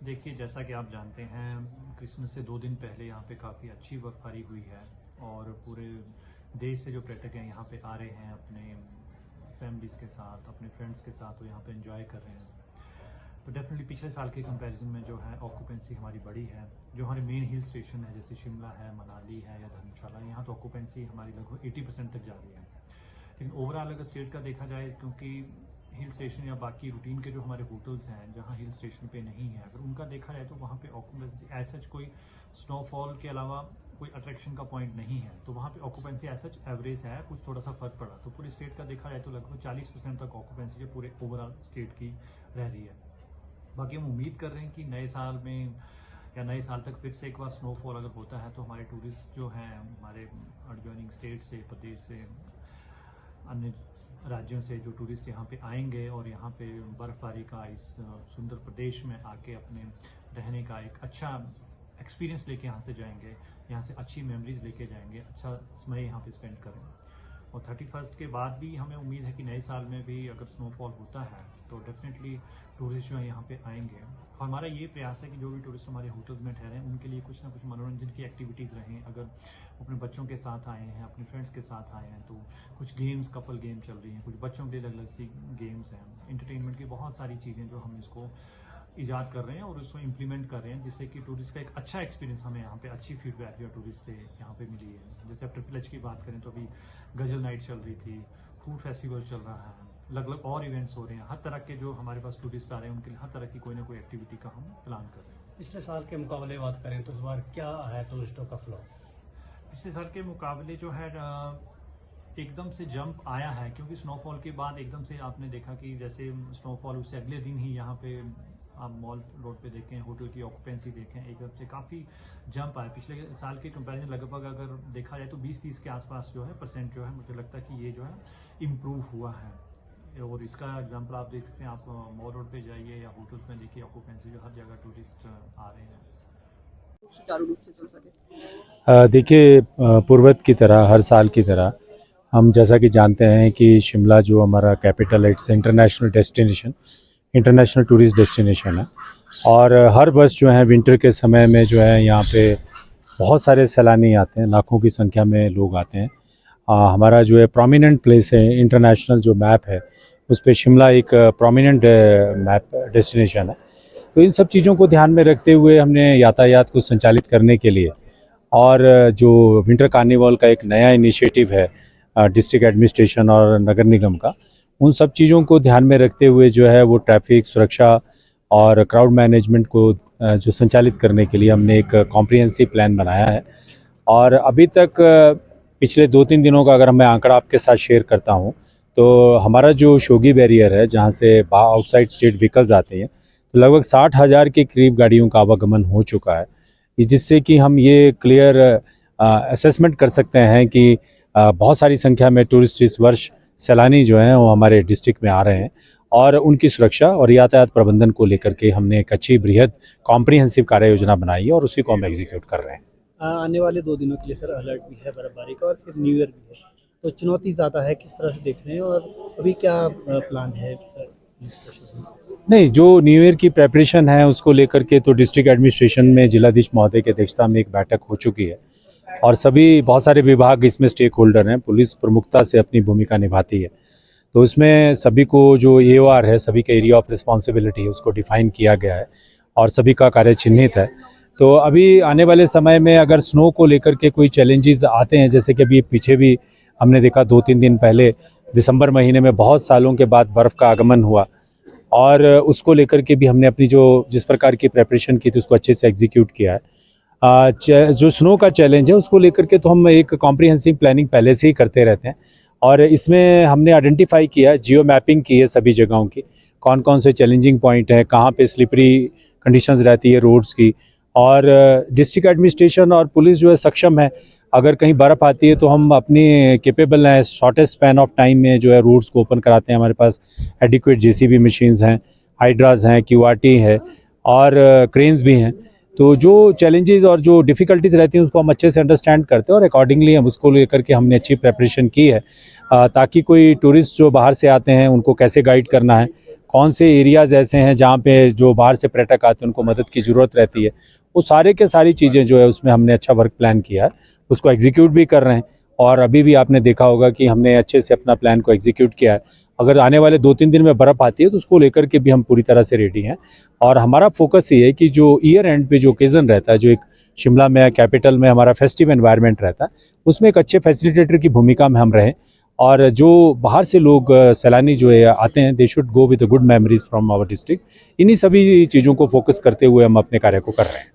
देखिए, जैसा कि आप जानते हैं, क्रिसमस से 2 दिन पहले यहाँ पे काफ़ी अच्छी बर्फबारी हुई है और पूरे देश से जो पर्यटक हैं यहाँ पे आ रहे हैं अपने फैमिलीज़ के साथ, अपने फ्रेंड्स के साथ, तो यहाँ पे एंजॉय कर रहे हैं। तो डेफिनेटली पिछले साल के कंपैरिजन में जो है ऑक्यूपेंसी हमारी बढ़ी है। जो हमारे मेन हिल स्टेशन है जैसे शिमला है, मनाली है या धर्मशाला, यहाँ तो ऑक्यूपेंसी हमारी लगभग 80% तक जा रही है। लेकिन ओवरऑल अगर स्टेट का देखा जाए, क्योंकि हिल स्टेशन या बाकी रूटीन के जो हमारे होटल्स हैं जहाँ हिल स्टेशन पे नहीं है, अगर उनका देखा जाए तो वहाँ पे ऑक्यूपेंसी ऐसा कोई स्नोफॉल के अलावा कोई अट्रैक्शन का पॉइंट नहीं है, तो वहाँ पे ऑक्यूपेंसी ऐसा एवरेज है, कुछ थोड़ा सा फर्क पड़ा। तो पूरे स्टेट का देखा जाए तो लगभग 40% तक ऑक्यूपेंसी जो पूरे ओवरऑल स्टेट की रह रही है। बाकी हम उम्मीद कर रहे हैं कि नए साल में या नए साल तक फिर से एक बार स्नोफॉल अगर होता है तो हमारे टूरिस्ट जो हैं हमारे एडजॉइनिंग स्टेट से, प्रदेश से, अन्य राज्यों से जो टूरिस्ट यहाँ पे आएंगे और यहाँ पे बर्फ़बारी का इस सुंदर प्रदेश में आके अपने रहने का एक अच्छा एक्सपीरियंस लेके यहाँ से जाएंगे, यहाँ से अच्छी मेमोरीज लेके जाएंगे, अच्छा समय यहाँ पे स्पेंड करें। और 31 के बाद भी हमें उम्मीद है कि नए साल में भी अगर स्नोफॉल होता है तो डेफिनेटली टूरिस्ट जो है यहाँ पे आएंगे। और हमारा ये प्रयास है कि जो भी टूरिस्ट हमारे होटल्स में ठहरे हैं उनके लिए कुछ ना कुछ मनोरंजन की एक्टिविटीज़ रहें। अगर अपने बच्चों के साथ आए हैं, अपने फ्रेंड्स के साथ आए हैं, तो कुछ गेम्स, कपल गेम चल रही हैं, कुछ बच्चों के लिए अलग अलग सी गेम्स हैं, इंटरटेनमेंट की बहुत सारी चीज़ें जो हम इसको ईजाद कर रहे हैं और उसको इम्प्लीमेंट कर रहे हैं, जिससे कि टूरिस्ट का एक अच्छा एक्सपीरियंस हमें यहाँ पे अच्छी फीडबैक या टूरिस्ट से यहाँ पे मिली है। जैसे अब ट्रिपल एच की बात करें तो अभी गजल नाइट चल रही थी, फूड फेस्टिवल चल रहा है, अलग अलग और इवेंट्स हो रहे हैं। हर तरह के जो हमारे पास टूरिस्ट आ रहे हैं उनके लिए हर तरह की कोई ना कोई एक्टिविटी का हम प्लान कर रहे हैं। पिछले साल के मुकाबले बात करें तो इस बार क्या है टूरिस्टों का फ्लो? पिछले साल के मुकाबले जो है एकदम से जंप आया है, क्योंकि स्नोफॉल के बाद एकदम से आपने देखा कि जैसे स्नोफॉल उससे अगले दिन ही यहाँ पे आप मॉल रोड पे देखें, होटल की ऑक्यूपेंसी देखें, एकदम से काफ़ी जंप आया। पिछले साल के कंपैरिजन लगभग अगर देखा जाए तो 20-30 के आसपास जो है परसेंट जो है, मुझे लगता है कि ये जो है इम्प्रूव हुआ है। और इसका एग्जांपल आप देख सकते हैं, आप मॉल रोड पे जाइए या होटल्स में देखिए, ऑक्यूपेंसी जो हर जगह टूरिस्ट आ रहे हैं। सुचारू रूप से चल सके। देखिए, पूर्वत की तरह हर साल की तरह हम जैसा कि जानते हैं कि शिमला जो हमारा कैपिटल है, इट्स इंटरनेशनल टूरिस्ट डेस्टिनेशन है। और हर वर्ष जो है विंटर के समय में जो है यहाँ पे बहुत सारे सैलानी आते हैं, लाखों की संख्या में लोग आते हैं। हमारा जो है प्रोमिनेंट प्लेस है, इंटरनेशनल जो मैप है उस पे शिमला एक प्रोमिनेंट मैप डेस्टिनेशन है। तो इन सब चीज़ों को ध्यान में रखते हुए हमने यातायात को संचालित करने के लिए और जो विंटर कार्निवल का एक नया इनिशिएटिव है डिस्ट्रिक्ट एडमिनिस्ट्रेशन और नगर निगम का, उन सब चीज़ों को ध्यान में रखते हुए जो है वो ट्रैफिक सुरक्षा और क्राउड मैनेजमेंट को जो संचालित करने के लिए हमने एक कॉम्प्रिहेंसिव प्लान बनाया है। और अभी तक पिछले 2-3 दिनों का अगर मैं आंकड़ा आपके साथ शेयर करता हूँ तो हमारा जो शोगी बैरियर है जहाँ से आउटसाइड स्टेट व्हीकल्स आते हैं, तो लगभग 60,000 के करीब गाड़ियों का आवागमन हो चुका है, जिससे कि हम ये क्लियर असेसमेंट कर सकते हैं कि बहुत सारी संख्या में टूरिस्ट इस वर्ष सैलानी जो हैं वो हमारे डिस्ट्रिक्ट में आ रहे हैं। और उनकी सुरक्षा और यातायात प्रबंधन को लेकर के हमने एक अच्छी बृहद कॉम्प्रिहेंसिव कार्य योजना बनाई है और उसी को हम एग्जीक्यूट कर रहे हैं। आने वाले 2 दिनों के लिए सर अलर्ट भी है बर्फबारी का और फिर न्यू ईयर भी है, तो चुनौती ज़्यादा है, किस तरह से देख रहे हैं और अभी क्या प्लान है पुलिस प्रशासन? नहीं, जो न्यू ईयर की प्रेपरेशन है उसको लेकर के तो डिस्ट्रिक्ट एडमिनिस्ट्रेशन में जिलाधीश महोदय की अध्यक्षता में एक बैठक हो चुकी है और सभी बहुत सारे विभाग इसमें स्टेक होल्डर हैं। पुलिस प्रमुखता से अपनी भूमिका निभाती है, तो उसमें सभी को जो AOR है, सभी का एरिया ऑफ रिस्पॉन्सिबिलिटी है, उसको डिफाइन किया गया है और सभी का कार्य चिन्हित है। तो अभी आने वाले समय में अगर स्नो को लेकर के कोई चैलेंजेस आते हैं, जैसे कि अभी पीछे भी हमने देखा 2-3 दिन पहले दिसंबर महीने में बहुत सालों के बाद बर्फ़ का आगमन हुआ और उसको लेकर के भी हमने अपनी जो जिस प्रकार की प्रेपरेशन की थी उसको अच्छे से एग्जीक्यूट किया है। जो स्नो का चैलेंज है उसको लेकर के तो हम एक कॉम्प्रिहेंसिव प्लानिंग पहले से ही करते रहते हैं और इसमें हमने आइडेंटिफाई किया, जियो मैपिंग की है सभी जगहों की, कौन कौन से चैलेंजिंग पॉइंट हैं, कहाँ पे स्लिपरी कंडीशंस रहती है रोड्स की। और डिस्ट्रिक्ट एडमिनिस्ट्रेशन और पुलिस जो है सक्षम है, अगर कहीं बर्फ़ आती है तो हम अपनी केपेबल हैं, शॉर्टेस्ट स्पैन ऑफ टाइम में जो है रोड्स को ओपन कराते हैं। हमारे पास एडिक्वेट JCB मशीन्स हैं, हाइड्रास हैं, QRT है और क्रेन्स भी हैं। तो जो चैलेंजेस और जो डिफ़िकल्टीज़ रहती हैं उसको हम अच्छे से अंडरस्टैंड करते हैं और अकॉर्डिंगली हम उसको लेकर के हमने अच्छी प्रेपरेशन की है, ताकि कोई टूरिस्ट जो बाहर से आते हैं उनको कैसे गाइड करना है, कौन से एरियाज़ ऐसे हैं जहाँ पे जो बाहर से पर्यटक आते हैं उनको मदद की ज़रूरत रहती है, वो सारे के सारी चीज़ें जो है उसमें हमने अच्छा वर्क प्लान किया है, उसको एग्जीक्यूट भी कर रहे हैं। और अभी भी आपने देखा होगा कि हमने अच्छे से अपना प्लान को एग्जीक्यूट किया है। अगर आने वाले 2-3 दिन में बर्फ़ आती है तो उसको लेकर के भी हम पूरी तरह से रेडी हैं। और हमारा फोकस ये है कि जो ईयर एंड पे जो ओकेज़न रहता है, जो एक शिमला में कैपिटल में हमारा फेस्टिव एनवायरनमेंट रहता है, उसमें एक अच्छे फैसिलिटेटर की भूमिका में हम रहें। और जो बाहर से लोग सैलानी जो है आते हैं, they should go with good memories from our district. इन्हीं सभी चीज़ों को फोकस करते हुए हम अपने कार्य को कर रहे हैं।